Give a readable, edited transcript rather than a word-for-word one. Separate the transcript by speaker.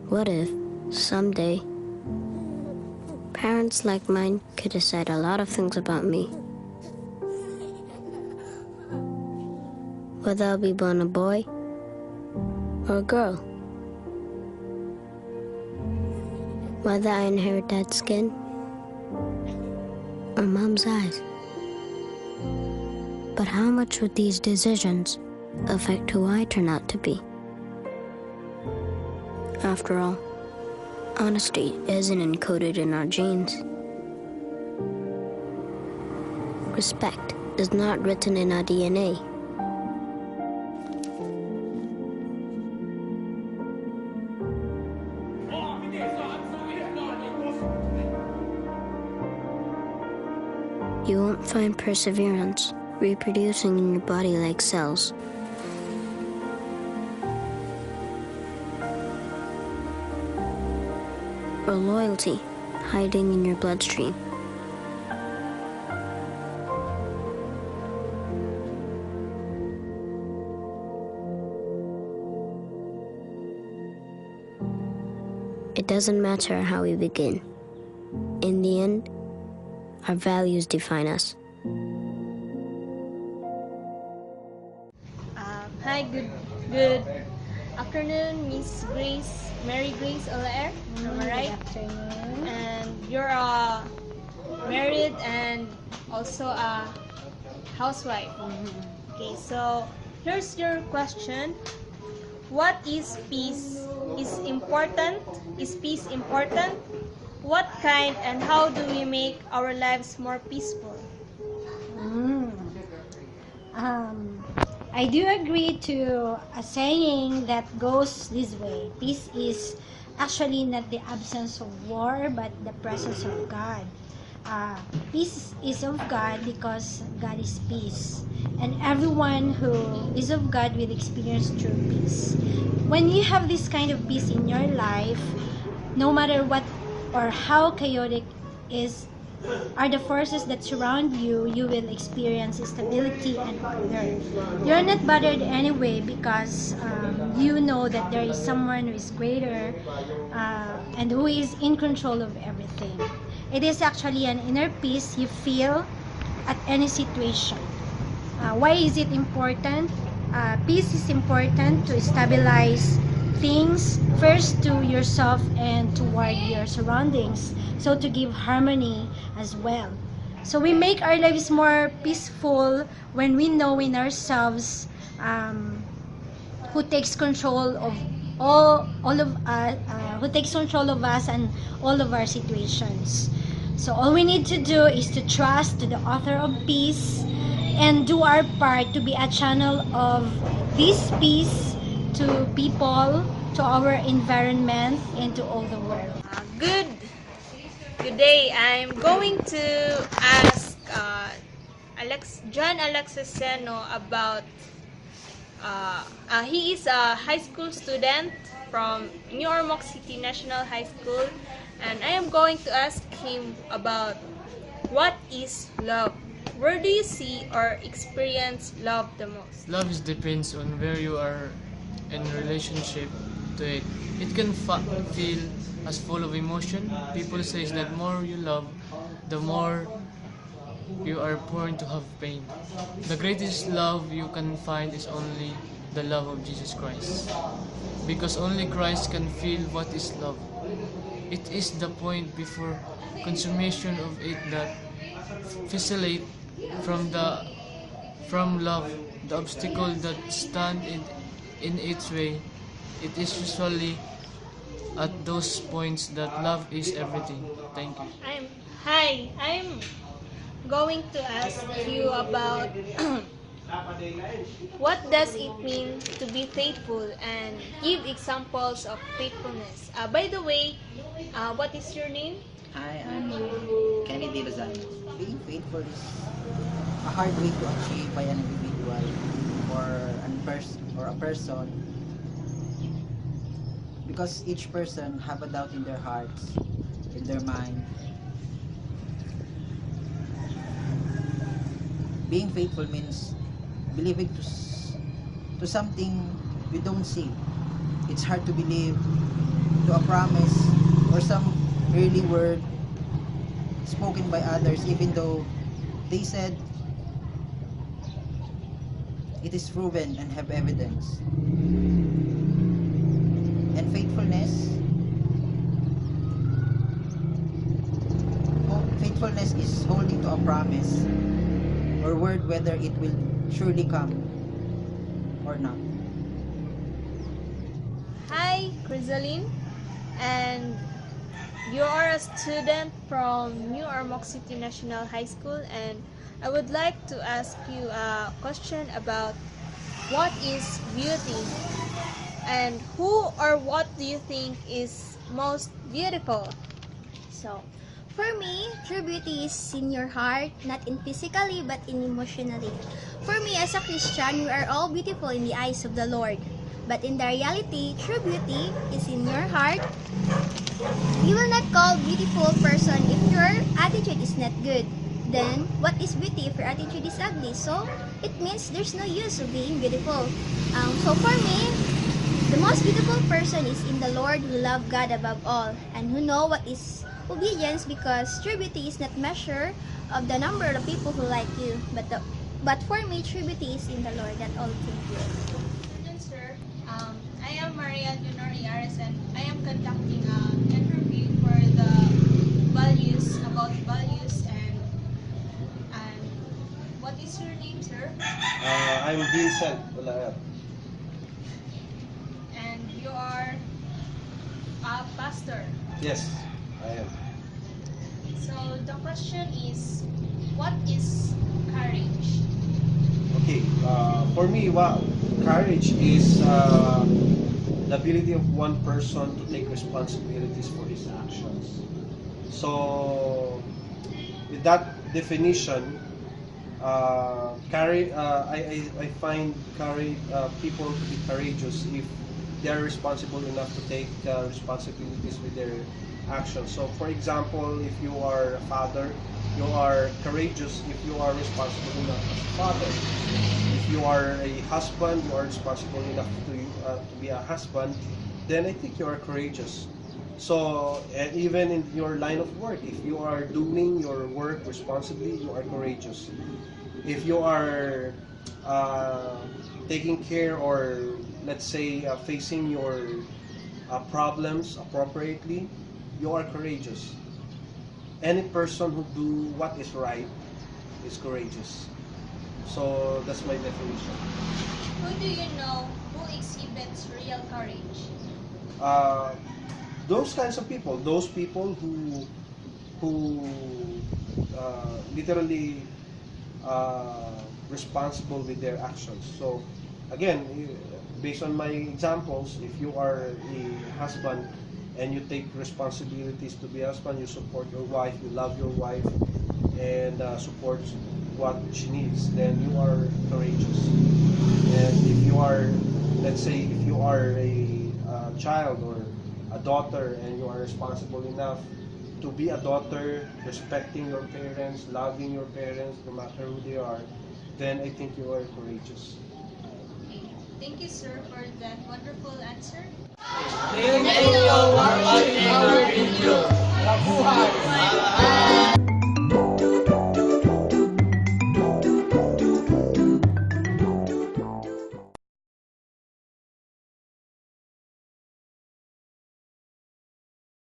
Speaker 1: What if, someday, parents like mine could decide a lot of things about me? Whether I'll be born a boy or a girl. Whether I inherit dad's skin or mom's eyes. But how much would these decisions affect who I turn out to be? After all, honesty isn't encoded in our genes. Respect is not written in our DNA. You won't find perseverance reproducing in your body like cells. Or loyalty hiding in your bloodstream. It doesn't matter how we begin. In the end, our values define us.
Speaker 2: Hi, good afternoon, Miss Grace, Mary Grace Olaer. Am I right?
Speaker 3: Good afternoon.
Speaker 2: And you're married and also a housewife. Okay, so here's your question. What is peace? Is peace important? What kind and how do we make our lives more peaceful?
Speaker 3: I do agree to a saying that goes this way. Peace is actually not the absence of war, but the presence of God. Peace is of God because God is peace. And everyone who is of God will experience true peace. When you have this kind of peace in your life, no matter what or how chaotic are the forces that surround you, you will experience stability and order. You're not bothered anyway because you know that there is someone who is greater and who is in control of everything. It is actually an inner peace you feel at any situation. Why is it important? Peace is important to stabilize things first to yourself and toward your surroundings, so to give harmony as well. So we make our lives more peaceful when we know in ourselves who takes control of all of us, who takes control of us and all of our situations. So all we need to do is to trust to the author of peace and do our part to be a channel of this peace to people, to our environment, and to all the world.
Speaker 2: Good day. I'm going to ask John Alexis Seno about he is a high school student from New ORMOC City National High School, and I am going to ask him about what is love. Where do you see or experience love the most?
Speaker 4: Love depends on where you are in relationship to it. It can feel as full of emotion. People say that more you love, the more you are born to have pain. The greatest love you can find is only the love of Jesus Christ. Because only Christ can feel what is love. It is the point before consummation of it that facilitate from love, the obstacle that stand in its way. It is usually at those points that love is everything. Thank you.
Speaker 2: I'm going to ask you about what does it mean to be faithful and give examples of faithfulness. By the way, what is your name?
Speaker 5: Hi, I'm Kennedy Lozano. Being faithful is a hard way to achieve by an individual or a person, because each person have a doubt in their hearts, in their mind. Being faithful means believing to something we don't see. It's hard to believe to a promise or some early word spoken by others, even though they said it is proven and have evidence. And faithfulness is holding to a promise or word, whether it will surely come or not.
Speaker 2: Hi, Crisaline, and you are a student from New ORMOC City National High School, and I would like to ask you a question about what is beauty, and who or what do you think is most beautiful?
Speaker 6: So, for me, true beauty is in your heart, not in physically but in emotionally. For me, as a Christian, we are all beautiful in the eyes of the Lord. But in the reality, true beauty is in your heart. You will not call beautiful person if your attitude is not good. Then, what is beauty if your attitude is ugly? So, it means there's no use of being beautiful. So for me, the most beautiful person is in the Lord, who love God above all and who know what is obedience, because true beauty is not measure of the number of people who like you, but for me, true beauty is in the Lord. That all. Thank you.
Speaker 2: Student sir, I am Maria Junor Iares, and I am conducting an interview for the values and what is your name, sir?
Speaker 7: I'm Vincent Olaer.
Speaker 2: And you are a pastor.
Speaker 7: Yes, I am.
Speaker 2: So the question is, what is courage?
Speaker 7: Okay, for me, courage is the ability of one person to take responsibilities for his actions. So, with that definition, I find people to be courageous if they are responsible enough to take responsibilities with their actions. So, for example, if you are a father, you are courageous if you are responsible enough as a father. If you are a husband, you are responsible enough to be a husband, then I think you are courageous. So, and even in your line of work, if you are doing your work responsibly, you are courageous. If you are uh, taking care, or let's say facing your problems appropriately, you are courageous. Any person who do what is right is courageous. So that's my definition.
Speaker 2: Who do you know who exhibits real courage?
Speaker 7: Uh, those kinds of people, those people who literally responsible with their actions. So again, based on my examples, if you are a husband and you take responsibilities to be a husband, you support your wife, you love your wife, and support what she needs, then you are courageous. And if you are, let's say, if you are a child or a daughter and you are responsible enough to be a daughter, respecting your parents, loving your parents, no matter who they are, then I think you are courageous.
Speaker 2: Okay. Thank you, sir, for that wonderful answer.
Speaker 8: Thank you for watching our video. Mabuhay!